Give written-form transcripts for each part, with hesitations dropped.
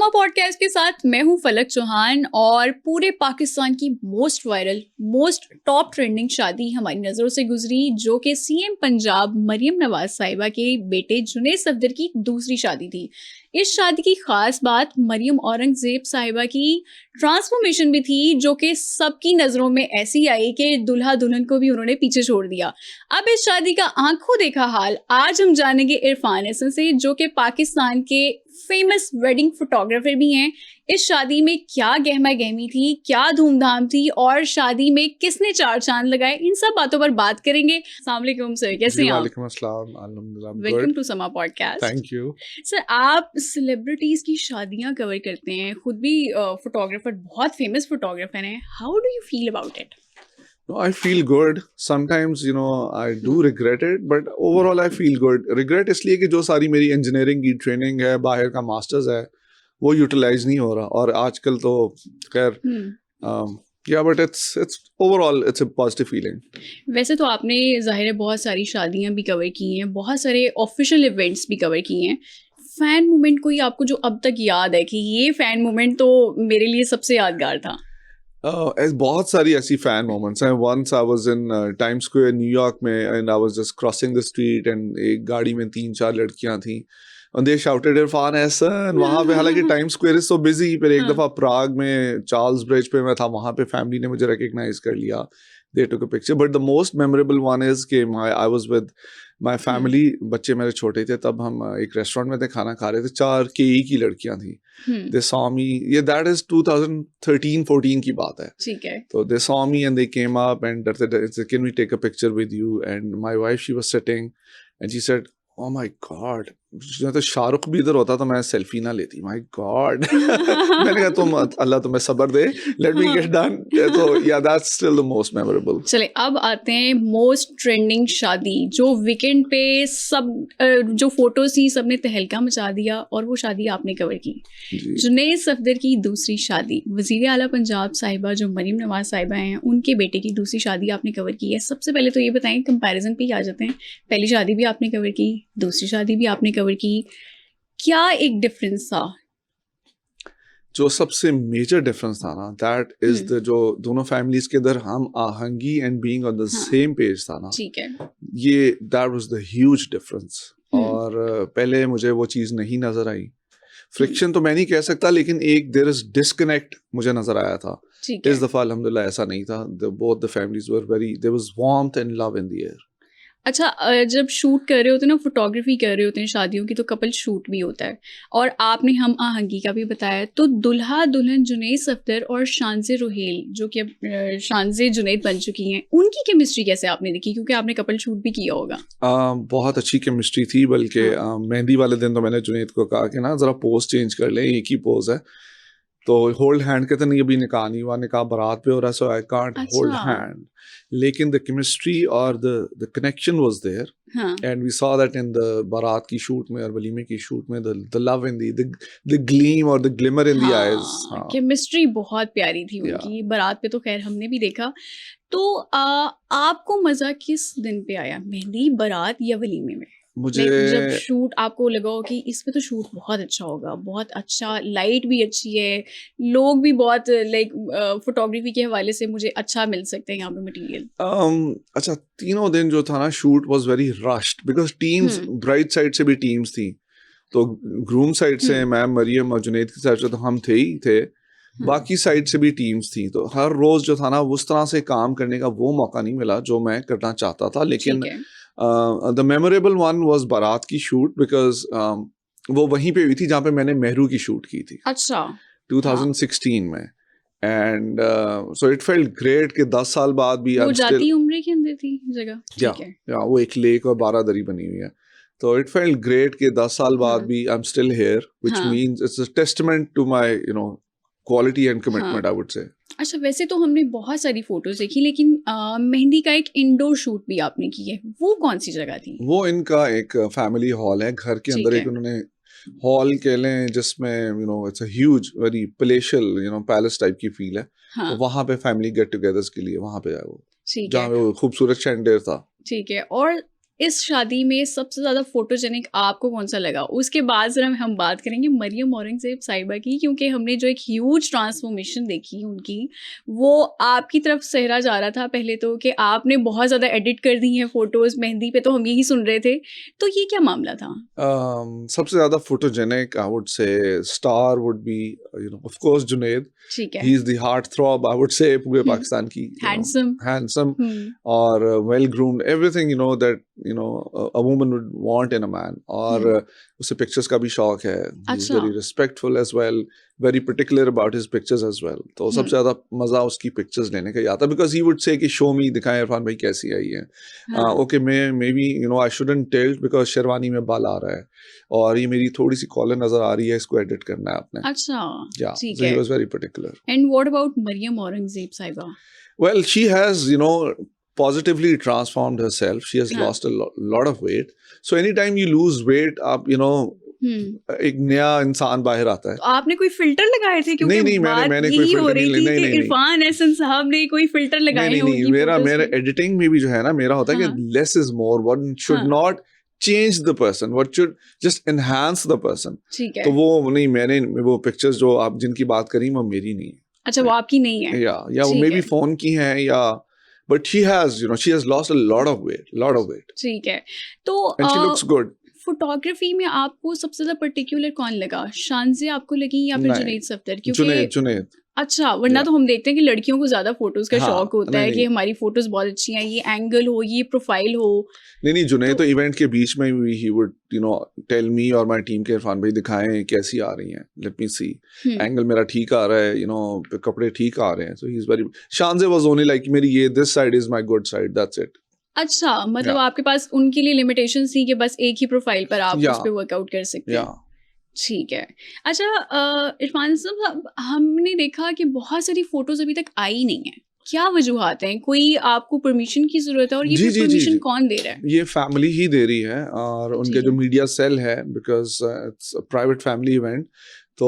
समा पॉडकास्ट के साथ मैं हूं फलक चौहान और पूरे पाकिस्तान की most viral most top trending शादी हमारी नज़रों से गुजरी जो कि सीएम पंजाब मरियम नवाज साहिबा के बेटे जुनैद सफदर की दूसरी शादी थी। इस शादी की खास बात मरियम औरंगजेब साहिबा की ट्रांसफॉर्मेशन भी थी जो कि सबकी नज़रों में ऐसी आई कि दुल्हा दुल्हन को भी उन्होंने पीछे छोड़ दिया। अब इस शादी का आंखों देखा हाल आज हम जानेंगे इरफान हसन से जो कि पाकिस्तान के फेमस वेडिंग फोटोग्राफर भी हैं। इस शादी में क्या गहमा गहमी थी, क्या धूमधाम थी और शादी में किसने चार चांद लगाए, इन सब बातों पर बात करेंगे। अस्सलाम वालेकुम सर, कैसे हैं आप? वालेकुम अस्सलाम, अल्हम्दुलिल्लाह, वेलकम टू समा पॉडकास्ट। थैंक यू सर, आप सेलिब्रिटीज की शादियां कवर करते हैं, खुद भी फोटोग्राफर, बहुत फेमस फोटोग्राफर हैं। How do you feel about it? No, I feel good. Sometimes, I do regret it, but overall I feel good. Regret इसलिए कि जो सारी मेरी इंजीनियरिंग की ट्रेनिंग है, बाहर का मास्टर्स है, वो यूटिलाइज नहीं हो रहा। और आजकल तो खैर but it's overall it's a positive feeling. वैसे तो आपने ज़ाहिर है बहुत सारी शादियां भी कवर की हैं, बहुत सारे ऑफिशियल इवेंट्स भी कवर किए हैं। फैन मोमेंट कोई आपको जो अब तक याद है कि ये फैन मोमेंट तो मेरे लिए सबसे यादगार था? बहुत सारी ऐसी फैन मोमेंट्स हैं। Once I was in time square New York में and I was just crossing the street and एक गाड़ी में 3-4 लड़कियां थी and they shouted Irfan Hasan. वहाँ पे हालांकि time square is so busy, पर एक दफ़ा प्राग में चार्ल्स ब्रिज पे मैं था, वहाँ पे फैमिली ने मुझे रिकग्नाइज कर लिया। They took a picture, but the most memorable one is कि I was with my family। बच्चे मेरे छोटे थे तब, हम एक रेस्टोरेंट में थे, खाना खा रहे थे, 4 केई की लड़कियां थी। They saw me, ये that is 2013-14 की बात है। ठीक है। So they saw me and they came up and they said, can we take a picture with you? And my wife, she was sitting and she said, oh my God, तो शाहरुख भी इधर होता तो मैं सेल्फी ना लेती। my God। मैंने कहा तुम, अल्लाह तुम्हें सब्र दे, let me get done। तो yeah, that's still the most memorable। चले अब आते हैं मोस्ट ट्रेंडिंग शादी जो वीकेंड पे सब जो फोटोज थी सबने तहलका मचा दिया और वो शादी आपने कवर की। जुनैद सफदर की दूसरी शादी, वज़ीर आला पंजाब साहिबा जो मरियम नवाज साहिबा हैं उनके बेटे की दूसरी शादी आपने कवर की है। सबसे पहले तो ये बताएं, कंपैरिजन पे ही आ जाते हैं, पहली शादी भी आपने कवर की, दूसरी शादी भी आपने कवर की, क्या एक डिफरेंस था? जो सबसे मेजर डिफरेंस था ना, दैट इज द जो दोनों फैमिलीज के अंदर हम आहंगी and being on the same page था ना, ठीक है, ये that was the huge difference. और पहले मुझे वो चीज़ नहीं नजर आई। फ्रिक्शन तो मैं नहीं कह सकता, लेकिन एक देयर इज डिस्कनेक्ट मुझे नजर आया था। इस दफा अल्हम्दुलिल्लाह ऐसा नहीं था। Both the families were very, there was warmth and love in the air. अच्छा, जब शूट कर रहे होते हैं ना, फोटोग्राफी कर रहे होते हैं शादियों की, तो कपल शूट भी होता है और आपने हम आहंगी का भी बताया, तो दुल्हा दुल्हन जुनैद सफदर और शानज़े रुहेल जो कि अब शानज़े जुनैद बन चुकी हैं, उनकी केमिस्ट्री कैसे आपने देखी, क्योंकि आपने कपल शूट भी किया होगा? बहुत अच्छी केमिस्ट्री थी, बल्कि मेहंदी वाले दिन तो मैंने जुनैद को कहा कि ना ज़रा पोज चेंज कर लें, एक ही पोज है। तो होल्ड हैंड कहते नहीं, अभी निकाह नहीं हुआ, निकाह बारात पे हो रहा है, so I can't hold hand. लेकिन द केमिस्ट्री और the connection was there and we saw that in the बारात की शूट में और वलीमे की शूट में, the love in the gleam और the glimmer in the eyes. Chemistry बहुत प्यारी थी उनकी। बारात पे तो खैर हमने भी देखा। तो आपको मजा किस दिन पे आया, मेहंदी, बारात या वलीमे में? मुझे जब शूट आपको लगा हो कि इस पे तो शूट बहुत अच्छा होगा, बहुत अच्छा, लाइट भी अच्छी है, लोग भी बहुत लाइक फोटोग्राफी के हवाले से मुझे अच्छा मिल सकते हैं यहाँ पे मटेरियल। अच्छा, तीनों दिन जो था ना, shoot was very rushed because teams, bride side से भी टीम्स थी, तो ग्रूम साइड से मैं, मरियम और जुनैद की साइड से तो हम थे ही थे, बाकी साइड से भी टीम्स थी। तो हर रोज जो था ना, उस तरह से काम करने का वो मौका नहीं मिला जो मैं करना चाहता था। लेकिन द मेमोरेबल वन वाज बारात की शूट, बिकॉज वो वहीं पे हुई थी जहाँ पे मैंने मेहरू की शूट की थी। अच्छा। 2016 में। And so it felt great कि 10 साल बाद भी वो जाती उम्रे के अंदर थी जगह, ठीक है, या वो एक लेक और बारादरी बनी हुई है। तो इट फेल्ट ग्रेट कि 10 साल बाद भी I am still here, which means it's a testament to my quality and commitment, I would say. अच्छा, वैसे तो हमने बहुत सारी फोटोज देखी, लेकिन मेहंदी का एक इंडोर शूट भी आपने की है, वो कौन सी जगह थी? वो इनका एक फैमिली हॉल है, घर के अंदर एक उन्होंने हॉल कह लें, जिसमें it's a huge very palatial palace type की फील है। तो वहाँ पे फैमिली गेट टुगेदर्स के लिए वहाँ पे है वो, जहाँ वो खूबसूरत शैंडेर था। ठीक है। और इस शादी में सबसे ज़्यादा फोटोजेनिक आपको कौन सा लगा? उसके बाद ज़रा हम बात करेंगे मरियम औरंगज़ेब साहिबा की, क्योंकि हमने जो एक ह्यूज ट्रांसफॉर्मेशन देखी उनकी, वो आपकी तरफ सहरा जा रहा था पहले तो, कि आपने बहुत ज़्यादा एडिट कर दी हैं फ़ोटोज़, मेहंदी पे तो हम यही सुन रहे थे। तो ये क्या मामला था? सबसे ज़्यादा photogenic, I would say, star would be, of course, Junaid. ठीक है। He is the heartthrob, I would say, पूरे हुँ, पाकिस्तान की. हैंडसम। Handsome हुँ, और well-groomed, everything, that, a woman would want in a man. और हुँ, उसे pictures का भी शौक है. He's अच्छा। very respectful as well, very particular about his pictures as well. तो हुँ, सबसे ज़्यादा मज़ा उसकी pictures लेने का ही आता, because he would say कि show me, दिखाएं इरफान भाई कैसी आई है. हाँ, Okay, maybe, I shouldn't tilt because sherwani में बाल आ रहा है और ये मेरी थोड़ी सी कॉलर नजर आ रही है, इसको एडिट करना है आपने. अच्छा, Yeah, ठीक so he है। was very particular. And what about Maryam Aurangzeb sahiba? Well, she has, positively transformed herself. She has हाँ, lost a lot of weight. So anytime you lose weight, आप, हुँ। एक नया इंसान बाहर आता है. तो आपने कोई फ़िल्टर लगाए थे? क्योंकि नहीं, बात मैंने कोई यही हो filter रही नहीं, थी नहीं, कि नहीं, नहीं. इरफान एहसन साहब ने कोई फ़िल्टर लगाए हैं नहीं, उनकी मेरा फ़ोटोज़ पे। एडिटिंग में भी जो है ना, मेरा होता है हाँ, कि less is more. One should हाँ, not change the person. What should just enhance the person. ठीक तो है। वो नहीं, मैंने वो पिक्चर्स जो आप जिनकी बात करी वो मेरी नहीं अच्छा, वो आपकी नहीं है। है. या वो ठीक मे बी है, फोन की हैं, या but she has lost a lot of weight ठीक है। तो and she looks good. Photography में आपको सबसे ज़्यादा पर्टिकुलर कौन लगा? शानज़िया आपको लगी या फिर नहीं, जुनैद सफ़दर? क्योंकि जुनैद. अच्छा, वरना या तो हम देखते हैं कि लड़कियों को ज़्यादा फ़ोटोज़ का शौक हाँ, होता है कि हमारी फ़ोटोज़ बहुत अच्छी हैं, ये एंगल हो, ये प्रोफ़ाइल हो। नहीं, जुनैद तो तो इवेंट के बीच में भी he would टेल मी और माय टीम के इरफान भाई दिखाएं कैसी आ रही हैं, लेट मी सी, हुँ, एंगल मेरा ठीक आ रहा है, कपड़े ठीक आ रहे हैं. So he is very. Shanzay was only like मेरी ये this side is my good side, that's it. अच्छा, मतलब या आपके पास उनके लिए लिमिटेशंस थी कि बस एक ही प्रोफ़ाइल पर आप या उस पे वर्कआउट कर सकते या हैं। ठीक है। अच्छा, इरफान साहब, हमने देखा कि बहुत सारी फ़ोटोज़ अभी तक आई नहीं हैं। क्या वजूहात हैं? कोई आपको परमिशन की ज़रूरत है और ये जी फिर जी जी परमिशन जी कौन दे रहा है? ये फैमिली ही दे रही है, और उनके ठीक जो है। मीडिया सेल है, because it's a private family event. तो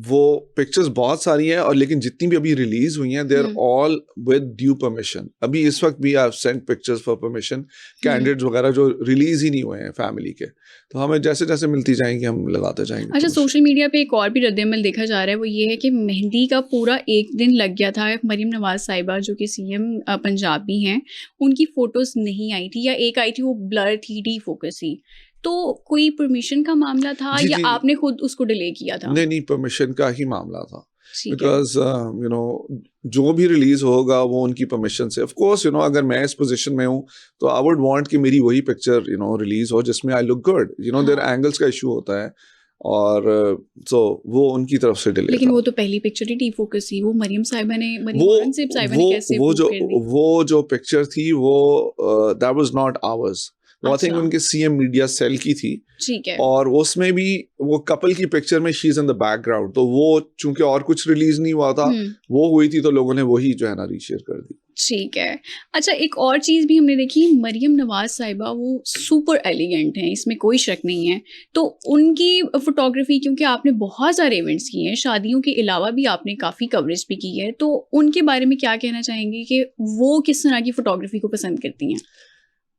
वो पिक्चर्स बहुत सारी हैं, और लेकिन जितनी भी अभी रिलीज हुई हैं, they are um, all with due permission. अभी इस वक्त भी I sent pictures for permission, um. Candidates वगैरह जो रिलीज ही नहीं हुए हैं फैमिली के. तो हमें जैसे जैसे मिलती जाएंगी हम लगाते जाएंगे अच्छा, permission. सोशल मीडिया पे एक और भी रद्द-ए-अमल देखा जा रहा है, वो ये है कि मेहंदी का पूरा 1 दिन लग गया था। मरीम नवाज़ साहिबा जो कि सीएम पंजाब भी हैं, उनकी फ़ोटोज़ नहीं आई थी, या एक आई थी वो ब्लर थी, डीफ़ोकस थी। तो कोई परमिशन का मामला था जी या जी आपने खुद उसको डिले किया था? नहीं, परमिशन का ही मामला था. ठीक है। बिकॉज जो भी रिलीज होगा वो उनकी परमिशन से. ऑफ कोर्स, अगर मैं इस पोजीशन में हूँ, तो आई वुड वांट कि मेरी वही पिक्चर रिलीज हो जिसमें आई लुक गुड. देयर हाँ, एंगल्स का इशू होता है, और सो वो उनकी तरफ से डिले लेकिन था. वो तो पहली पिक्चर ही डीफ़ोकस थी। वो मरीम वो औरंगज़ेब साहिबा ने वो कैसे वो प्रूव जो कर दी? वो जो पिक्चर थी वो दैट वाज नॉट आवर्स. वो आई थिंक अच्छा, उनके सीएम मीडिया सेल की थी, ठीक है। और उसमें भी वो कपल की पिक्चर में she is in the background. तो वो चूंकि और कुछ रिलीज नहीं हुआ था, हुँ। वो हुई थी, तो लोगों ने वही जो है ना रीशेयर कर दी. ठीक है। अच्छा, एक और चीज़ भी हमने देखी, मरियम नवाज़ साहिबा वो सुपर एलिगेंट हैं, इसमें कोई शक नहीं है। तो उनकी फ़ोटोग्राफ़ी, क्योंकि आपने बहुत सारे इवेंट्स किए हैं, शादियों के अलावा भी आपने काफ़ी कवरेज भी की है, तो उनके बारे में क्या कहना चाहेंगे कि वो किस तरह की फ़ोटोग्राफ़ी को पसंद करती हैं?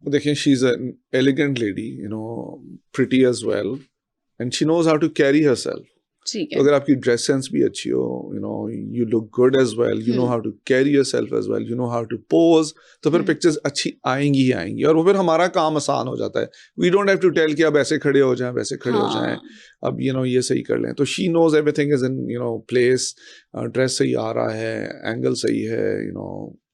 देखिए, she is an elegant lady, pretty as well, and she knows how to carry herself. ठीक तो है। अगर आपकी ड्रेस सेंस भी अच्छी हो, you look good as well, you know um, how to carry yourself as well, you know how to pose, तो फिर हुँ। पिक्चर्स अच्छी आएंगी ही आएंगी, और वो फिर हमारा काम आसान हो जाता है. We don't have to tell कि अब ऐसे खड़े हो जाएं, वैसे खड़े हो जाएं, हाँ। अब ये सही कर लें. तो she knows everything is in place. Dress सही आ रहा है, एंगल सही है,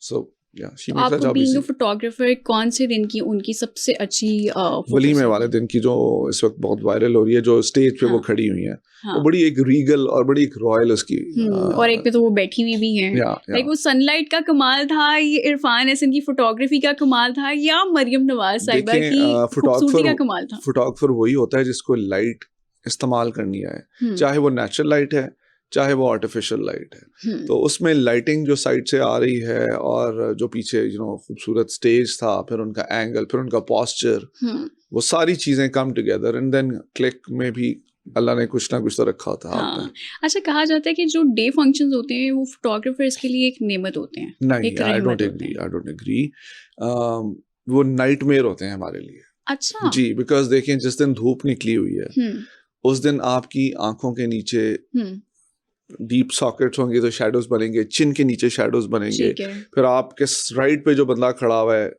सो या शी तो मेक्स द आपको job being a easy. Photographer कौन से दिन की उनकी सबसे अच्छी फ़ोटोज़ वलीमे वाले लगी? दिन की जो इस वक्त बहुत वायरल हो रही है, जो स्टेज पे वो हाँ, खड़ी हुई है, वो हाँ। बड़ी एक रीगल और बड़ी एक रॉयल उसकी. और एक पे तो वो बैठी हुई भी हैं। या लाइक वो सनलाइट का कमाल था, ये इरफान हसन की फ़ोटोग्राफ़ी का कमाल था, या मरियम नवाज़ साहिबा देखें, की खूबसूरती फोटोग्राफर का कमाल था? फोटोग्राफर वही होता है जिसको लाइट इस्तेमाल करनी आए, हुँ, चाहे वो नेचुरल लाइट है, चाहे वो आर्टिफिशियल लाइट है. हुँ, तो उसमें लाइटिंग जो साइड से आ रही है, और जो पीछे खूबसूरत स्टेज था, फिर उनका एंगल, फिर उनका पॉस्चर, हुँ, वो सारी चीजें come together, and then click में भी अल्लाह ने कुछ ना कुछ तो रखा होता है हाथ में. हाँ। अच्छा, कहा जाता है कि जो डे फंक्शंस होते हैं वो फ़ोटोग्राफ़र्स के लिए एक नेमत होते हैं, नहीं, एक आई रहमत डोंट होते एग्री, हैं। I don't agree. वो नाइटमेयर होते हैं हमारे लिए। अच्छा। जी, बिकॉज देखिए जिस दिन धूप निकली हुई है उस दिन आपकी आंखों के नीचे डीप सॉकेट्स होंगे तो शैडोज बनेंगे, चिन के नीचे शैडोज बनेंगे। ठीक है। फिर आपके राइट पे जो बंदा खड़ा हुआ है,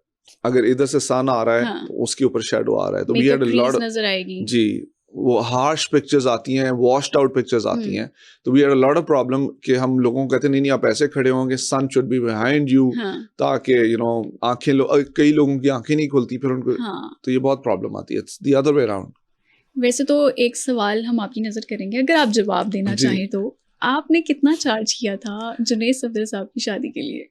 अगर इधर से सन आ रहा है हाँ। तो उसके ऊपर शैडो आ रहा है, तो we makeup had a crease lot. नजर आएगी। जी, वो हार्श पिक्चर्स आती हैं, वॉश्ड आउट पिक्चर्स आती हैं, तो we had a lot of problem कि हम लोगों को कहते नहीं आप ऐसे खड़े होंगे, सन शुड बी बिहाइंड यू, ताकि आंखें कई लोगों की आंखें नहीं खुलती फिर उनको, तो ये बहुत प्रॉब्लम आती है। It's the other way around. वैसे तो एक सवाल हम आपकी नजर करेंगे, अगर आप जवाब देना चाहें तो आपने कितना चार्ज किया था जुनैद सफदर साहब की शादी के लिए?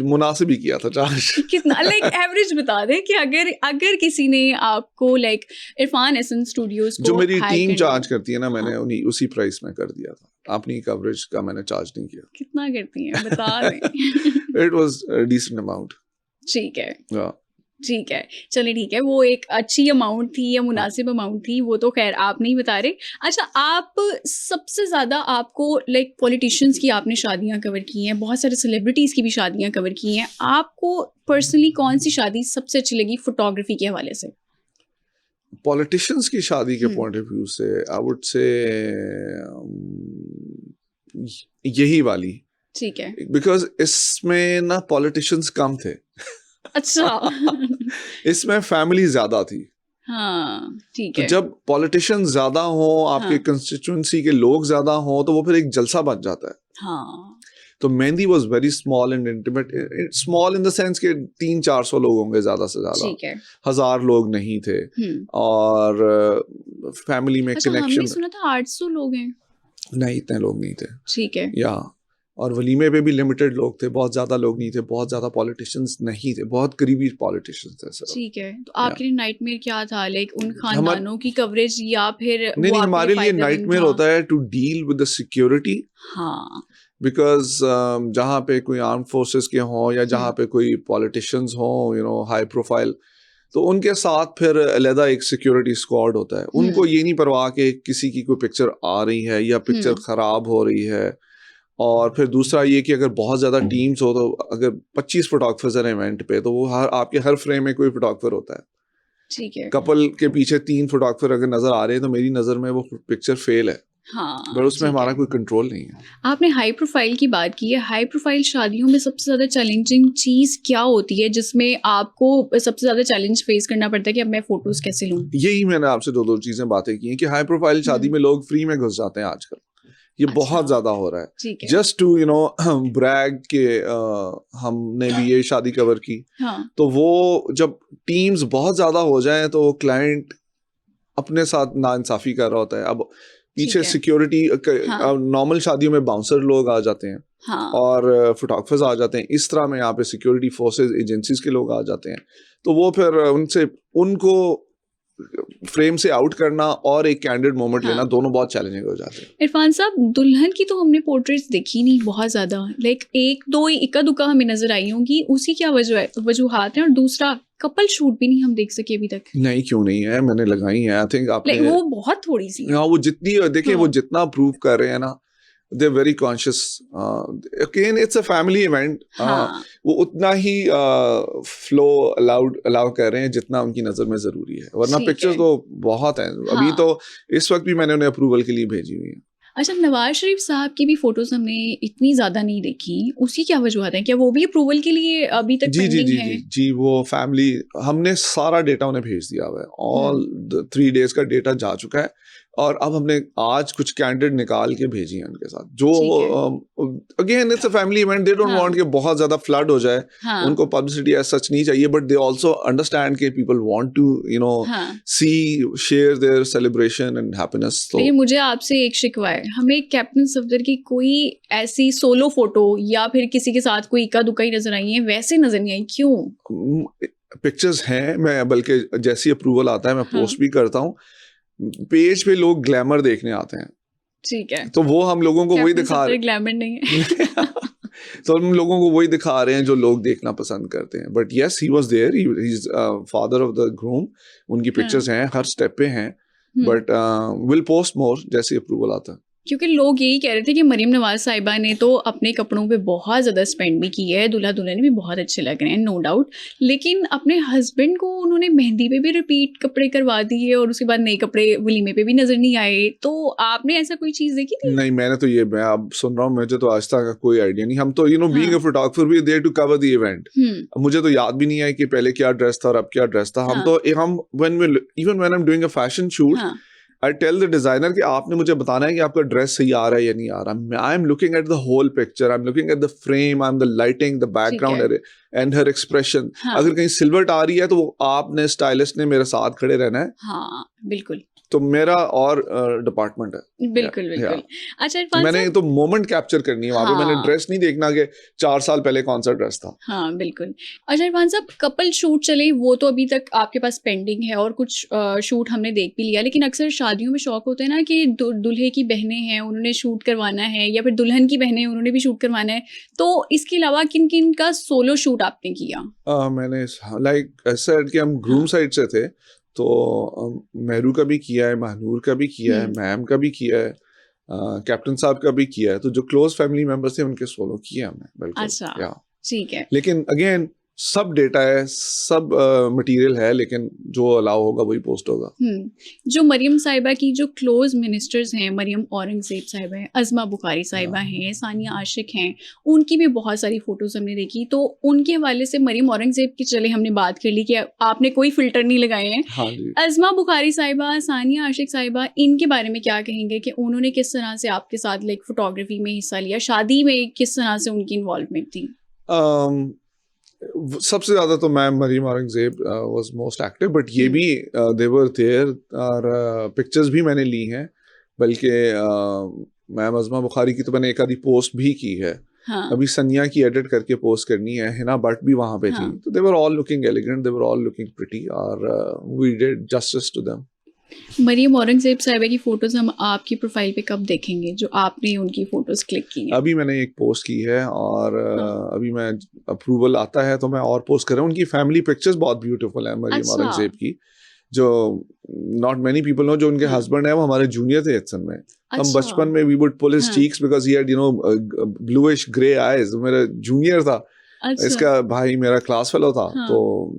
मुनासिब ही किया था चार्ज। कितना, लाइक एवरेज बता दें कि अगर किसी ने आपको लाइक इरफान एसेंस स्टूडियोज को जो मेरी टीम करना चार्ज करती है ना, मैंने उसी प्राइस में कर दिया था, अपनी कवरेज का मैंने चार्ज नहीं किया। कितना करती हैं बता दें। It was a decent amount. ठीक है, ठीक है, चलिए ठीक है, वो एक अच्छी अमाउंट थी या मुनासिब अमाउंट थी वो तो खैर आप नहीं बता रहे। अच्छा, आप सबसे ज़्यादा आपको लाइक पॉलिटिशियंस की आपने शादियां कवर की हैं, बहुत सारे सेलिब्रिटीज़ की भी शादियां कवर की हैं, आपको पर्सनली कौन सी शादी सबसे अच्छी लगी फोटोग्राफी के हवाले से? पॉलिटिशियंस की शादी के पॉइंट ऑफ व्यू से आई वुड से यही वाली। ठीक है, बिकॉज इसमें ना पॉलिटिशियंस कम थे। अच्छा। इसमें फैमिली ज्यादा थी। हाँ, ठीक तो है। जब पॉलिटिशियन ज्यादा हो, आपके कंस्टिट्यूएंसी के लोग ज्यादा हो, तो वो फिर एक जलसा बन जाता है। हाँ, तो mehndi was very small and intimate. Small in the sense के 300-400 लोग होंगे ज्यादा से ज्यादा, ठीक है। 1000 लोग नहीं थे। और फैमिली में अच्छा, कनेक्शन, हमने सुना था 800 लोग हैं। नहीं इतने लोग नहीं थे। ठीक है। या और वलीमे पे भी लिमिटेड लोग थे, बहुत ज्यादा लोग नहीं थे, बहुत ज्यादा पॉलिटिशियंस नहीं थे, बहुत करीबी पॉलिटिशियंस थे सर। ठीक है, तो आपके लिए नाइटमेयर क्या था, लाइक उन खानदानों की कवरेज या फिर नहीं, हमारे लिए नाइटमेयर होता है to deal with the security. हाँ, बिकॉज जहाँ पे कोई आर्म फोर्सेस के हों या जहाँ पे कोई पॉलिटिशियंस हों, हाई प्रोफाइल, तो उनके साथ फिर अलहदा एक सिक्योरिटी स्क्वाड होता है। उनको ये नहीं परवाह कि किसी की कोई पिक्चर आ रही है या पिक्चर खराब हो रही है। और फिर दूसरा ये कि अगर बहुत ज़्यादा टीम्स हो, तो अगर 25 फोटोग्राफर्स हैं इवेंट पे, तो वो आपके हर फ्रेम में कोई फोटोग्राफर होता है। ठीक है। कपल के पीछे 3 फोटोग्राफर अगर नजर आ रहे हैं तो मेरी नज़र में वो पिक्चर फेल है। हाँ, पर उसमें हमारा कोई कंट्रोल नहीं है। आपने हाई प्रोफाइल की बात की है, हाई प्रोफाइल शादियों में सबसे ज़्यादा चैलेंजिंग चीज़ क्या होती है जिसमें आपको सबसे ज़्यादा चैलेंज फेस करना पड़ता है कि अब मैं फोटोज कैसे लूँ? यही मैंने आपसे दो चीज़ें बातें की हैं कि हाई प्रोफाइल शादी में लोग फ्री में घुस जाते हैं आजकल। ये बहुत ज्यादा हो रहा है। जस्ट टू ब्रैग के हमने भी ये शादी कवर की। तो वो जब टीम्स बहुत ज्यादा हो जाएं तो क्लाइंट अपने साथ नाइंसाफी कर रहा होता है। अब पीछे सिक्योरिटी, नॉर्मल शादियों में बाउंसर लोग आ जाते हैं और फोटोग्राफर्स आ जाते हैं, इस तरह में यहाँ पे सिक्योरिटी फोर्सेस एजेंसीज के लोग आ जाते हैं। तो वो फिर उनको फ्रेम से आउट करना और एक कैंडिड मोमेंट लेना, दोनों बहुत चैलेंजिंग हो जाते हैं। इरफान साहब, दुल्हन की तो हमने पोर्ट्रेट्स देखी नहीं बहुत ज्यादा, लाइक एक दो इक्का दुक्का हमें नजर आई होंगी, उसकी क्या वजूहात है? और दूसरा, कपल शूट भी नहीं हम देख सके अभी तक। नहीं, क्यों नहीं है, मैंने लगाई है। आई थिंक आपने वो बहुत थोड़ी सी। हाँ, वो जितनी देखिए वो जितना प्रूव कर रहे हैं ना, they're very conscious. Again, it's a family event. वो उतना ही फ्लो अलाउ कर रहे हैं जितना उनकी नजर में जरूरी है, वरना पिक्चर्स तो बहुत हैं। अभी तो इस वक्त भी मैंने उन्हें अप्रूवल के लिए भेजी हुई है। अच्छा, नवाज शरीफ साहब की भी फोटोज हमने इतनी ज्यादा नहीं देखी, उसकी क्या वजूहत है? क्या वो भी अप्रूवल के लिए अभी तक पेंडिंग है? जी, वो फैमिली, हमने सारा डेटा उन्हें भेज दिया हुआ है। ऑल 3 डेज का डेटा जा चुका है और अब हमने आज कुछ कैंडिडेट निकाल के भेजी हैं उनके साथ, जो again it's a family event, they don't want कि बहुत ज्यादा फ्लड हो जाए। उनको पब्लिसिटी एज सच नहीं चाहिए, बट दे आल्सो अंडरस्टैंड कि people want to see share their celebration and happiness. तो मुझे आपसे एक शिकवा है, हमें कैप्टन सफदर की कोई ऐसी सोलो फोटो या फिर किसी के साथ कोई इक्का दुक्का ही नजर आई है, वैसे नजर नहीं आई, क्यों? पिक्चर्स हैं, मैं बल्कि जैसी अप्रूवल आता है मैं पोस्ट भी करता हूँ। पेज पे लोग ग्लैमर देखने आते हैं, ठीक है, तो वो हम लोगों को वही दिखा रहे हैं। ग्लैमर नहीं है। तो हम लोगों को वही दिखा रहे हैं जो लोग देखना पसंद करते हैं। But yes, he was there, he is father of the groom. उनकी पिक्चर्स हैं, हर स्टेप पे हैं, बट विल पोस्ट मोर जैसे अप्रूवल आता है। क्योंकि लोग यही कह रहे थे कि मरीम नवाज साहिबा ने तो अपने कपड़ों पे बहुत ज़्यादा स्पेंड भी की है, दूल्हा दुल्हन भी बहुत अच्छे लग रहे हैं, नो डाउट, लेकिन अपने हस्बैंड को उन्होंने मेहंदी पे भी रिपीट कपड़े करवा दिए और उसके बाद नए कपड़े वलीमे पे भी नज़र नहीं आए। तो आपने ऐसा कोई चीज़ देखी थी? नहीं, मैं अब सुन रहा हूँ, मुझे तो आज तक का कोई आइडिया नहीं। हम तो बीइंग हाँ। A photographer we there to cover the event. मुझे तो याद भी नहीं है कि पहले क्या ड्रेस था और अब क्या ड्रेस था। हाँ। हम even when I am doing a fashion shoot, हाँ। आई टेल द डिजाइनर कि आपने मुझे बताना है कि आपका ड्रेस सही आ रहा है या नहीं आ रहा। I am looking at the whole picture, I am looking at the frame, I am the lighting, the ठीक है। Background and her expression. हाँ। अगर कहीं सिल्वर्ट आ रही है तो वो आपने, स्टाइलिस्ट ने मेरे साथ खड़े रहना है। हाँ, बिल्कुल। तो मेरा और डिपार्टमेंट है। बिल्कुल, बिल्कुल। अच्छा इरफान मैंने साहब, तो मोमेंट कैप्चर करनी है वहां पे। मैंने हाँ। ड्रेस नहीं देखना कि 4 साल पहले कौन सा ड्रेस था। हाँ, बिल्कुल। अच्छा इरफान साहब, कपल शूट चले वो तो अभी तक आपके पास पेंडिंग है और कुछ शूट हमने देख भी लिया, लेकिन अक्सर शादियों में शौक होता है ना कि दूल्हे की बहनें हैं, उन्होंने शूट करवाना है, या फिर दुल्हन की बहनें उन्होंने भी शूट करवाना है। तो इसके अलावा किन-किन का सोलो शूट आपने किया? मैंने लाइक सेड कि हम ग्रूम हाँ। साइड से थे, तो मेहरू का भी किया है, महानूर का भी किया है, मैम का भी किया है, कैप्टन साहब का भी किया है। तो जो क्लोज फैमिली मेंबर्स थे उनके सोलो किए हमने, बिल्कुल। अच्छा, या ठीक है। लेकिन अगेन सब डेटा है, सब मटेरियल है, लेकिन जो अलाउ होगा वही पोस्ट होगा। जो मरियम साहिबा की जो क्लोज मिनिस्टर्स हैं, मरियम औरंगजेब साहिबा हैं, अज़मा बुखारी साहिबा हैं, सानिया आशिक हैं, उनकी भी बहुत सारी फोटोज हमने देखी। तो उनके हवाले से मरियम औरंगजेब की चले हमने बात कर ली कि आपने कोई फिल्टर नहीं लगाए हैं। हाँ जी। अज़मा बुखारी साहिबा, सानिया आशिक साहिबा, इनके बारे में क्या कहेंगे कि उन्होंने किस तरह से आपके साथ लाइक फोटोग्राफी में हिस्सा लिया, शादी में किस तरह से उनकी इन्वॉल्वमेंट थी? सबसे ज्यादा तो ma'am Maryam Aurangzeb was most active, but ये भी दे वर देयर, और पिक्चर्स भी मैंने ली हैं। बल्कि मैम अज़मा बुखारी की तो मैंने एक आधी पोस्ट भी की है। हाँ। अभी सनिया की एडिट करके पोस्ट करनी है। हिना भट्ट भी वहां पे हाँ। थी। तो they were all looking elegant, they were all looking pretty, और we did justice to them. Maryam Aurangzeb sahiba की फोटोज हम आपकी प्रोफाइल पे कब देखेंगे, जो आपने उनकी फोटोज क्लिक की हैं? अभी मैंने एक पोस्ट की है, और हाँ। अभी मैं अप्रूवल आता है तो मैं और पोस्ट कर रहा हूँ। उनकी फैमिली पिक्चर्स बहुत ब्यूटीफुल है मरियम अच्छा। औरंगजेब की, जो नॉट मेनी पीपल नो। जो उनके हाँ। हस्बैंड है वो हमारे जूनियर थे एचसन में। हम अच्छा। बचपन में वी वुड पुल हिज हाँ। Cheeks because he had bluish grey eyes. मेरा जूनियर था, अच्छा। इसका भाई मेरा क्लास फेलो था। हाँ। तो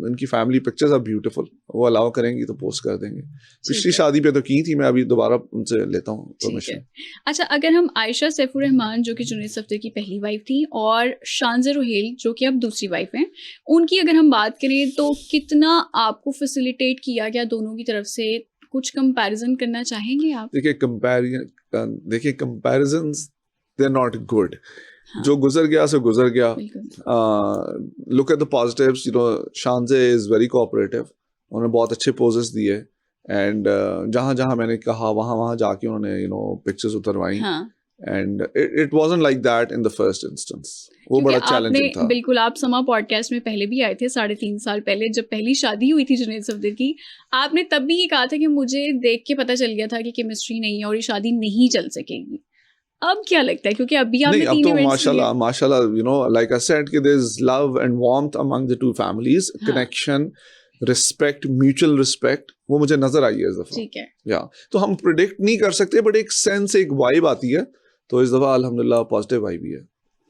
इनकी फैमिली पिक्चर्स आर ब्यूटीफुल। वो अलाउ करेंगी तो पोस्ट कर देंगे। पिछली है। शादी पे तो की थी, मैं अभी दोबारा उनसे लेता हूँ ठीक है। परमिशन। अच्छा, अगर हम आयशा सैफुर रहमान जो कि जुनैद सफदर की पहली वाइफ थी, और शानज़ रुहेल जो कि अब दूसरी वाइफ हैं, उनकी अगर हम बात करें तो कितना आपको फैसिलिटेट किया गया दोनों की तरफ से? कुछ कंपैरिजन करना चाहेंगे आप? देखिए comparisons they are not good. हाँ। जो गुजर गया सो गुजर गया। बिल्कुल। Look at the positives. Shanzay is very cooperative. उन्होंने बहुत अच्छे पोजेस दिए, एंड जहाँ जहाँ मैंने कहा वहाँ वहाँ जाके उन्होंने पिक्चर्स उतरवाई। हाँ। And it wasn't like that in the first instance. वो क्योंकि बड़ा चैलेंजिंग था। बिल्कुल, आप समा पॉडकास्ट में पहले भी आए थे 3.5 साल पहले, जब पहली शादी हुई थी जुनैद सफदर की। आपने तब भी ये कहा था कि मुझे देख के पता चल गया था कि केमिस्ट्री नहीं है और ये शादी नहीं चल सकेगी। अब क्या लगता है, क्योंकि अभी आपने नहीं, अब 3 तो इवेंट्स माशाल्लाह माशाल्लाह, like I said कि there is love and warmth among the two families, हाँ। connection, respect, mutual respect, वो मुझे नजर आई है इस दफा। ठीक है। या तो हम प्रिडिक्ट नहीं कर सकते, बट एक सेंस, एक वाइब आती है। तो इस दफा अल्हम्दुलिल्लाह पॉजिटिव वाइब ही है।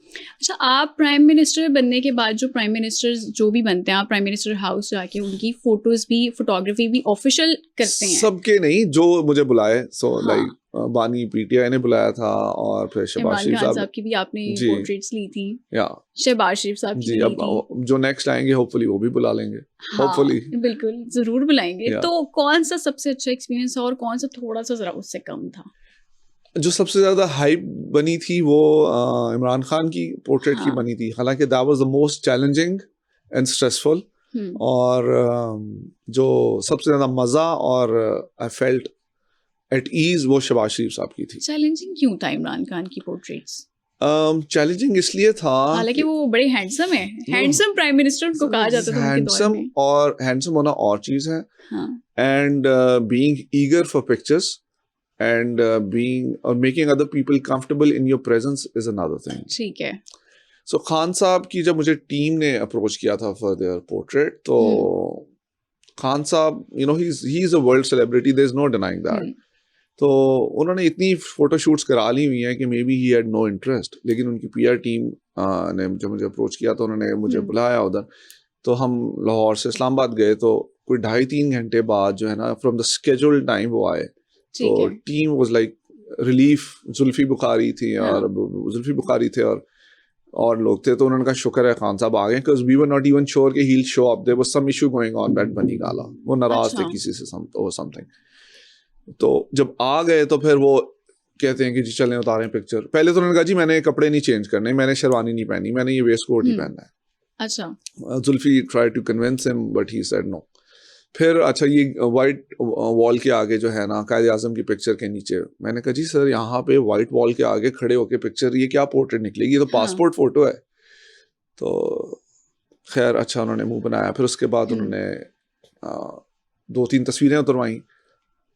अच्छा, आप प्राइम मिनिस्टर बनने के बाद जो प्राइम मिनिस्टर जो भी बनते हैं, आप प्राइम मिनिस्टर हाउस जाके उनकी फोटोज भी, फोटोग्राफी भी ऑफिशियल करते हैं? सबके नहीं, जो मुझे बुलाए। सो हाँ। लाइक बानी पीटीआई ने बुलाया था, और फिर शहबाज इमरान शरीफ खान साहब साहब की भी आपने जी। पोर्ट्रेट्स ली थी, या शहबाज शरीफ साहब की जी। भी ली अब थी। जो नेक्स्ट आएंगे होपफुली वो भी बुला लेंगे। हाँ, होपफुली बिल्कुल जरूर बुलाएंगे। या। तो कौन सा सबसे अच्छा एक्सपीरियंस है और कौन सा थोड़ा सा जरा उससे कम था? जो सबसे ज्यादा हाइप बनी थी वो इमरान खान की पोर्ट्रेट की हाँ। बनी थी। हालांकि that was the most challenging and stressful. और जो सबसे ज्यादा मजा और आई फेल्ट एट ईज वो शहबाज शरीफ साहब की थी। चैलेंजिंग क्यों था इमरान खान की पोर्ट्रेट्स? चैलेंजिंग इसलिए था, हालांकि वो बड़े हैंडसम है, हैंडसम प्राइम मिनिस्टर उनको कहा जाता था उनके दौर हैंडसम, में। और हैंडसम होना और चीज है, हाँ। And being eager for pictures and being or making other people comfortable in your presence is another thing. ठीक है। So खान साहब की जब मुझे टीम ने अप्रोच किया था for their portrait, तो खान साहब he is a world celebrity, there is no denying that. तो उन्होंने इतनी फोटोशूट्स करा ली हुई हैं कि maybe he had no interest, लेकिन उनकी पीआर टीम ने जब मुझे अप्रोच किया तो उन्होंने मुझे बुलाया उधर। तो हम लाहौर से इस्लामाबाद गए, तो कोई 2.5-3 घंटे बाद जो है ना फ्रॉम द स्केड्यूल्ड टाइम वो आए। तो team was like relief, Zulfi Bukhari थी और जुल्फी बुखारी थे और लोग थे। तो उन्होंने कहा शुक्र है खान साहब आ गए, because we were not even sure कि he will show up, there was some issue going on that Bani Gala, वो नाराज थे किसी से समथिंग। तो जब आ गए तो फिर वो कहते हैं कि जी चलें उतारें पिक्चर। पहले तो उन्होंने कहा जी मैंने कपड़े नहीं चेंज करने, मैंने शेरवानी नहीं पहनी, मैंने ये वेस्ट कोट ही पहनना है। अच्छा। Zulfi try to convince him but he said no. फिर अच्छा ये वाइट वॉल के आगे जो है ना कायद आजम की पिक्चर के नीचे, मैंने कहा जी सर यहाँ पे वाइट वॉल के आगे खड़े होके पिक्चर, ये क्या पोर्ट्रेट निकलेगी, ये तो पासपोर्ट फोटो है। तो खैर अच्छा उन्होंने मुंह बनाया। फिर उसके बाद उन्होंने 2-3 तस्वीरें उतरवाई,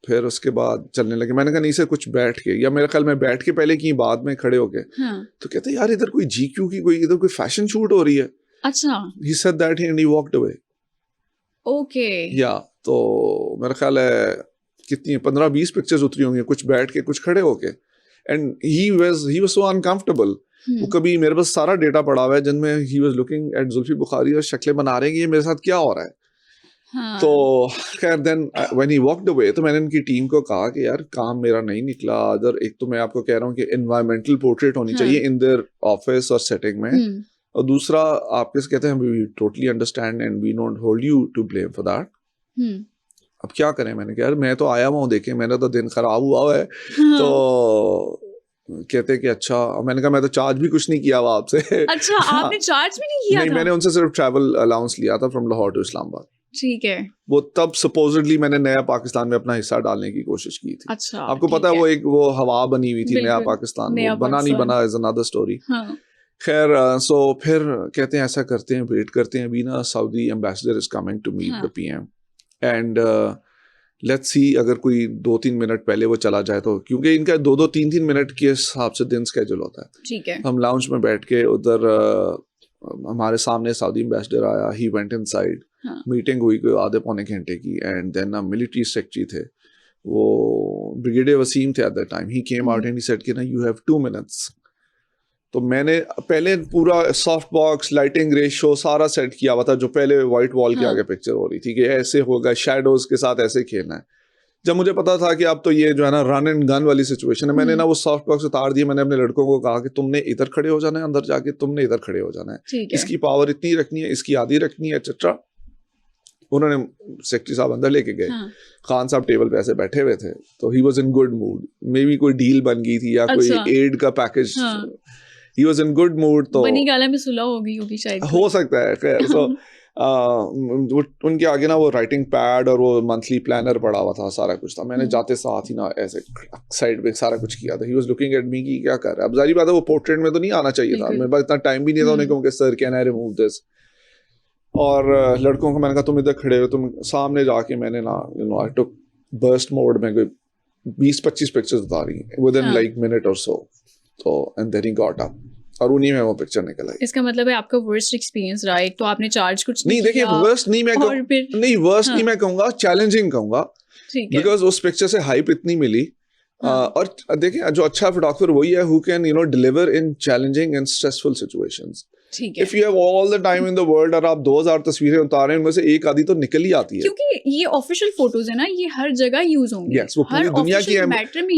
फिर उसके बाद चलने लगे। मैंने कहा नहीं सर कुछ बैठ के, या मेरे ख्याल में बैठ के पहले की बाद में खड़े होके। तो कहते यार इधर कोई GQ की कोई इधर कोई फैशन शूट हो रही है। अच्छा। He said that and he walked away. Okay. या तो मेरा ख्याल है कितनी 15-20 पिक्चर्स उतरी होंगी, कुछ बैठ के कुछ खड़े होके। And he was so uncomfortable. वो कभी मेरे पास सारा डेटा पड़ा हुआ है जिनमें he was looking at Zulfi Bukhari और शक्लें बना रहे हैं कि ये मेरे साथ क्या हो रहा है। तो खैर then when he walked away तो मैंने उनकी टीम को कहा कि यार काम मेरा नहीं निकला। अदर एक तो मैं आपको कह रहा हूँ कि एनवायरमेंटल पोर्ट्रेट होनी चाहिए इन देयर ऑफिस और सेटिंग में, और दूसरा आप किस कहते हैं we totally understand and we don't hold you to blame for that. अब क्या करें, मैंने कहा यार मैं तो आया हुआ हूँ, देखें मेरा तो दिन खराब हुआ है। तो कहते कि अच्छा, मैंने कहा मैं तो चार्ज भी कुछ नहीं किया हुआ आपसे। अच्छा आपने चार्ज भी नहीं किया नहीं, था? मैंने उनसे सिर्फ ट्रैवल अलाउंस लिया था फ्रॉम लाहौर टू इस्लामाबाद। ठीक है। वो तब सपोजिटली मैंने नया पाकिस्तान में अपना हिस्सा डालने की कोशिश की थी। अच्छा, आपको पता है वो हवा बनी हुई थी नया पाकिस्तान, वो बना नहीं बना इज अनदर स्टोरी। खैर सो फिर कहते हैं ऐसा करते हैं, वेट करते हैं, अभी ना Saudi ambassador is coming to meet the PM and let's see अगर कोई 2-3 मिनट पहले वो चला जाए तो, क्योंकि इनका 2-2 3-3 मिनट के हिसाब से दिन स्केड्यूल होता है। ठीक है। हम लाउंज में बैठ के उधर हमारे सामने सऊदी एम्बेसडर आया, ही वेंट इनसाइड, मीटिंग हुई कोई आधे पौने घंटे की, एंड देन मिलिट्री सेक्रेटरी थे वो ब्रिगेडियर वसीम थे at that time, he came out and he said कि ना यू हैव 2 मिनट्स। तो मैंने पहले पूरा सॉफ्ट बॉक्स लाइटिंग रेशो सारा सेट किया हुआ था, जो पहले व्हाइट वॉल के आगे पिक्चर हो रही थी कि ऐसे होगा, शैडोज के साथ ऐसे खेलना है। जब मुझे पता था कि अब तो ये जो है ना रन एंड गन वाली सिचुएशन है, मैंने ना वो सॉफ्ट बॉक्स उतार दिया। मैंने अपने लड़कों को कहा कि तुमने इधर खड़े हो जाना है, अंदर जाके तुमने इधर खड़े हो जाना है, इसकी पावर इतनी रखनी है, इसकी आधी रखनी है, एक्सेट्रा। उन्होंने सेक्रेटरी साहब अंदर लेके गए। खान साहब टेबल पे ऐसे बैठे हुए थे, तो he was in good mood, may be कोई डील बन गई थी या कोई एड का package, he was in good mood. तो बनी गाला में सुलह हो गई होगी शायद, हो सकता है। खैर सो उनके आगे ना वो राइटिंग पैड और वो मंथली प्लानर पड़ा हुआ था, सारा कुछ था। मैंने जाते साथ ही ना ऐसे साइड पे सारा कुछ किया था। He was looking at me कि क्या कर रहा है। अब जारी बात है वो पोर्ट्रेट में तो नहीं आना चाहिए था, मेरे पास इतना टाइम भी नहीं था उन्हें कहूँ कि sir can I remove this. और लड़कों को मैंने कहा तुम इधर खड़े हो, तुम सामने जाके मैंने ना आई टुक बर्स्ट मोड में कोई 20-25 पिक्चर्स उतारी विद इन लाइक मिनट और सो। तो and then he got up और उन्हीं में वो पिक्चर निकल आई। इसका मतलब है आपका वर्स्ट एक्सपीरियंस रहा है। तो आपने चार्ज कुछ नहीं, देखिए वर्स्ट नहीं मैं वर्स्ट नहीं मैं कहूँगा, चैलेंजिंग कहूँगा, बिकॉज उस पिक्चर से हाइप इतनी मिली। और देखिए जो अच्छा फोटोग्राफर वही है who can deliver in challenging and stressful situations. If you have all the time in the world और आप 2000 तस्वीरें उतारें, उनमें से एक आधी तो निकल ही आती है, क्योंकि ये ऑफिशियल फोटोज है ना, ये हर जगह यूज होंगी। यस, वो पूरी दुनिया की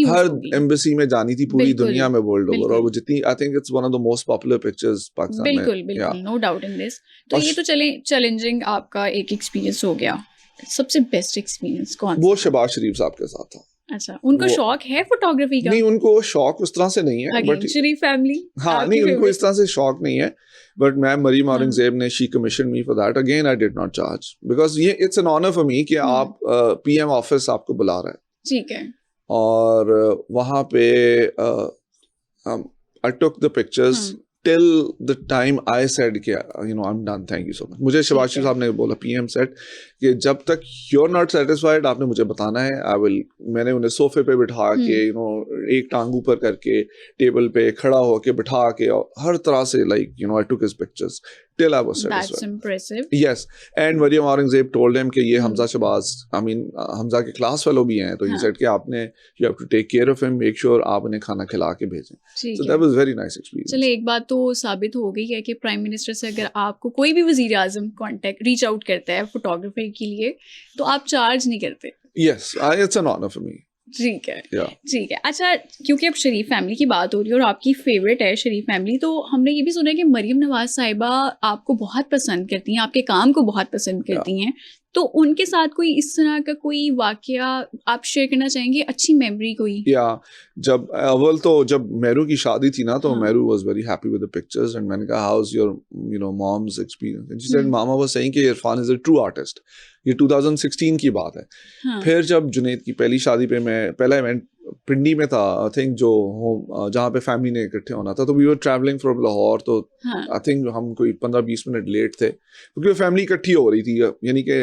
हर एम्बेसी में जानी थी, पूरी दुनिया में वर्ल्ड ओवर। और वो जितनी I think it's one of the most popular pictures Pakistan में। बिल्कुल नो डाउट इन दिस। तो ये तो चले चैलेंजिंग आपका एक एक्सपीरियंस हो गया। सबसे बेस्ट एक्सपीरियंस कौन? वो शहबाज शरीफ साहब के साथ था। अच्छा, उनको शौक है फोटोग्राफी का? नहीं, उनको शौक उस तरह से नहीं है, बट शरीफ फैमिली। हाँ, नहीं उनको इस तरह से शौक नहीं है, बट मैम मरीम औरंगजेब ने she commission me for that. Again I did not charge because ये it's an honour for me कि आप PM ऑफिस आपको बुला रहा है। ठीक है। और वहाँ पे I took the pictures till the time I said कि I'm done, thank you so much। मुझे शहबाज शरीफ साहब ने बोला, PM said कि जब तक you're not satisfied आपने मुझे बताना है, I will। मैंने उन्हें सोफे पे बिठा के एक टांग ऊपर करके टेबल पे खड़ा होके बिठा के और हर तरह से I took his pictures till I was That's satisfied. impressive. Yes, and Maryam Aurangzeb told him कि ये Hmm. Hamza Shahbaz, I mean Hamza के क्लास फेलो भी हैं, तो he हाँ. said कि आपने you have to take care of him, make sure आप उन्हें खाना खिला के भेजें. ठीक So है. that was very nice experience. चले एक बात तो साबित हो गई है कि प्राइम मिनिस्टर से अगर आपको कोई भी वजीर आजम कॉन्टेक्ट रीच आउट करता है फोटोग्राफी के लिए तो आप चार्ज नहीं करते. Yes, it's an honor for me. ठीक है. Yeah. ठीक है. अच्छा, क्योंकि अब शरीफ फैमिली की बात हो रही है और आपकी फेवरेट है शरीफ फैमिली, तो हमने ये भी सुना है कि मरियम नवाज साहिबा आपको बहुत पसंद करती हैं, आपके काम को बहुत पसंद करती हैं, तो उनके साथ कोई इस तरह का कोई वाकया आप शेयर करना चाहेंगे, अच्छी मेमोरी कोई? या जब अव्वल तो जब मेरू की शादी थी ना, तो हाँ. Meru was very happy with the pictures and मैंने कहा how is your mom's experience, and she said mama was saying कि Irfan is a true artist. ये 2016 की बात है. हाँ. फिर जब जुनैद की पहली शादी पे मैं पहला इवेंट पिंडी में था, आई थिंक जो होम जहाँ पे फैमिली ने इकट्ठे होना था, तो we were travelling from Lahore, तो हाँ. आई थिंक हम कोई 15-20 मिनट लेट थे क्योंकि वो फैमिली इकट्ठी हो रही थी, यानी कि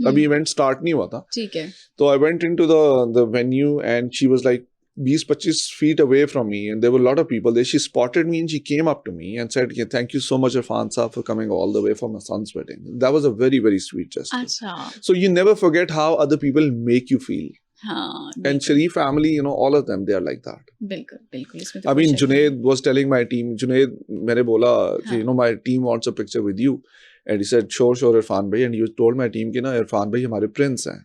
अभी इवेंट स्टार्ट नहीं हुआ था. ठीक है. तो I went into the venue and she was like 20-25 feet away from me and there were a lot of people there. She spotted me and she came up to me and said, yeah, thank you so much Irfan Saab for coming all the way for my son's wedding. That was a very, very sweet gesture. अच्छा. So you never forget how other people make you feel. हाँ. And Sharif family, you know, all of them, they are like that. बिल्कुल बिल्कुल. इसमें तो I कोई mean, शक नहीं. Junaid was telling my team, Junaid मैंने बोला कि, हाँ. you know, my team wants a picture with you. And he said, sure, Irfan bhai. And you told my team कि ना Irfan bhai हमारे prince हैं.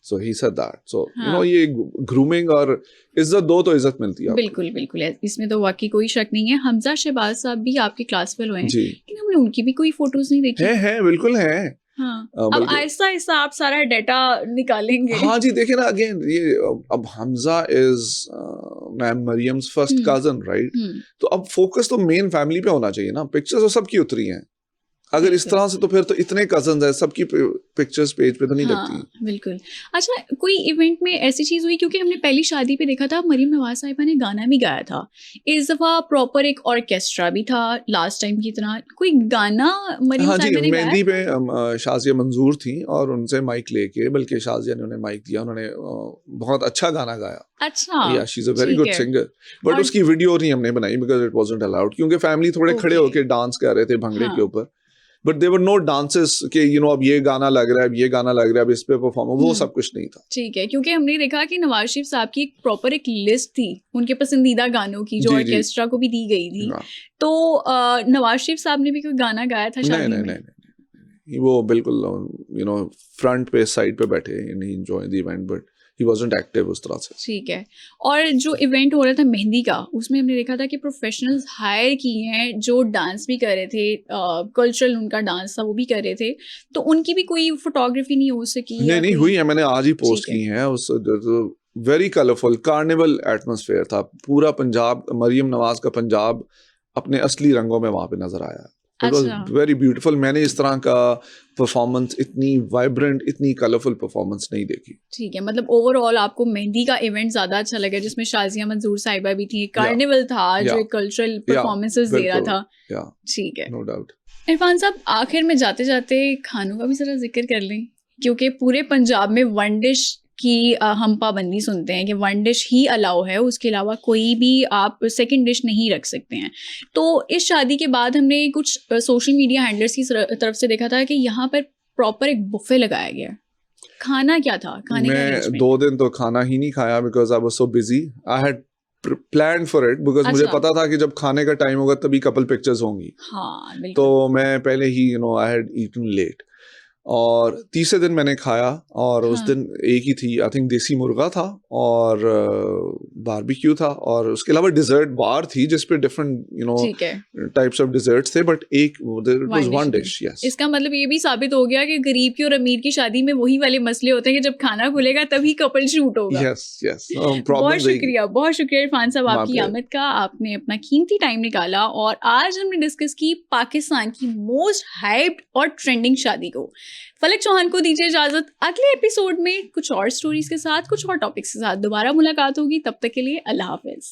So he said that. So, you know, हाँ. ये grooming और इज्जत दो तो इज्जत मिलती है आपको. बिल्कुल बिल्कुल है. इसमें तो वाकई कोई शक नहीं है. हमजा शहबाज साहब भी आपके क्लास फेलो हैं, जी. लेकिन हमने उनकी भी कोई फोटोज नहीं देखी. है बिल्कुल है. हाँ. अब बल्कि आहिस्ता आहिस्ता आप सारा डाटा निकालेंगे. हाँ जी, देखिए ना, अगेन ये अब Hamza is ma'am Mariam's first cousin, right? तो अब फोकस तो मेन फैमिली पे होना चाहिए ना. पिक्चर्स तो सबकी उतरी हैं. अगर इस तरह से तो फिर तो इतने कजन्स हैं, सबकी पिक्चर्स पेज पे तो नहीं लगती. हाँ, बिल्कुल. अच्छा, कोई इवेंट में ऐसी चीज हुई, क्योंकि हमने पहली शादी पे देखा था मरियम नवाज साहिबा ने गाना भी गाया था, इस दफा प्रॉपर एक ऑर्केस्ट्रा भी था लास्ट टाइम की तरह, कोई गाना मरियम हाँ जी, साहिबा ने गाया? मेहंदी पे शाजिया मंजूर थी और उनसे माइक लेके, बल्कि शाजिया ने उन्हें माइक दिया, उन्होंने बहुत अच्छा गाना गाया. अच्छा. या शी इज अ वेरी ठीक गुड है. सिंगर, बट और- उसकी वीडियो नहीं हमने बनाई बिकॉज इट वाजंट अलाउड, क्योंकि फैमिली थोड़े खड़े Okay. होके डांस कर रहे थे भंगड़े हाँ. के ऊपर. But there were no dances के यू नो अब ये गाना लग रहा है, अब ये गाना लग रहा है, अब इस पे परफॉर्म, वो सब कुछ नहीं था. ठीक है, क्योंकि हमने देखा कि नवाज शरीफ साहब की प्रॉपर एक लिस्ट थी उनके पसंदीदा गानों की, जो जी, जी. ऑर्केस्ट्रा को भी दी गई थी. हाँ. तो नवाज शरीफ साहब ने भी कोई गाना गाया था नहीं शादी नहीं में? नहीं, वो बिल्कुल यू नो फ्रंट पे साइड पे बैठे and he enjoy the event, but he wasn't active उस तरह से. ठीक है. और जो इवेंट हो रहा था मेहंदी का, उसमें हमने देखा था कि प्रोफेशनल्स हायर किए हैं जो डांस भी कर रहे थे, कल्चरल उनका डांस था वो भी कर रहे थे, तो उनकी भी कोई फोटोग्राफी नहीं हो सकी? नहीं हुई है, मैंने आज ही पोस्ट ठीक है. की है. उस वेरी कलरफुल कार्निवल एटमॉस्फेयर था पूरा. पंजाब, मरियम नवाज का पंजाब अपने असली रंगों में वहां पे नजर आया. इट वाज अच्छा. Very beautiful. मैंने इस तरह का परफॉर्मेंस, इतनी वाइब्रेंट, इतनी कलरफुल परफॉर्मेंस नहीं देखी. ठीक है, मतलब ओवरऑल आपको मेहंदी का इवेंट ज्यादा अच्छा लगा, जिसमें शाजिया मंजूर साहिबा भी थी, कार्निवल था जो कल्चरल परफॉर्मेंसेस दे रहा था. या ठीक है. No doubt. इरफान साहब, आखिर में जाते जाते खानों का भी जरा जिक्र कर लें, क्योंकि पूरे पंजाब में वन डिश की हम पाबंदी सुनते हैं कि वन डिश ही अलाउ है, उसके अलावा कोई भी आप सेकंड डिश नहीं रख सकते हैं. तो इस शादी के बाद हमने कुछ सोशल मीडिया हैंडलर्स की तरफ से देखा था कि यहाँ पर प्रॉपर एक बुफे लगाया गया. खाना क्या था? खाने का मैं arrangement? 2 दिन तो खाना ही नहीं खाया because I was so busy. I had plan for it because मुझे अच्छा. पता था कि जब खाने का टाइम होगा तभी कपल पिक्चर्स होंगी. हाँ, बिल्कुल. तो मैं पहले ही you know I had eaten late. और तीसरे दिन मैंने खाया और उस हाँ. दिन एक ही थी, आई थिंक देसी मुर्गा था और बारबेक्यू था, और उसके अलावा डिजर्ट बार थी जिस पे डिफरेंट यू नो ठीक है. टाइप्स ऑफ डिजर्ट्स थे, बट एक it was One one dish dish. Yes. इसका मतलब ये भी साबित हो गया कि गरीब की और अमीर की शादी में वही वाले मसले होते हैं कि जब खाना खुलेगा तभी कपल शूट होगा. यस बहुत शुक्रिया इरफान साहब आपकी माँ आमद का. आपने अपना कीमती टाइम निकाला और आज हमने डिस्कस की पाकिस्तान की मोस्ट हाइप्ड और ट्रेंडिंग शादी को. फलक चौहान को दीजिए इजाजत. अगले एपिसोड में कुछ और स्टोरीज के साथ, कुछ और टॉपिक्स के साथ दोबारा मुलाकात होगी. तब तक के लिए अल्लाह हाफिज.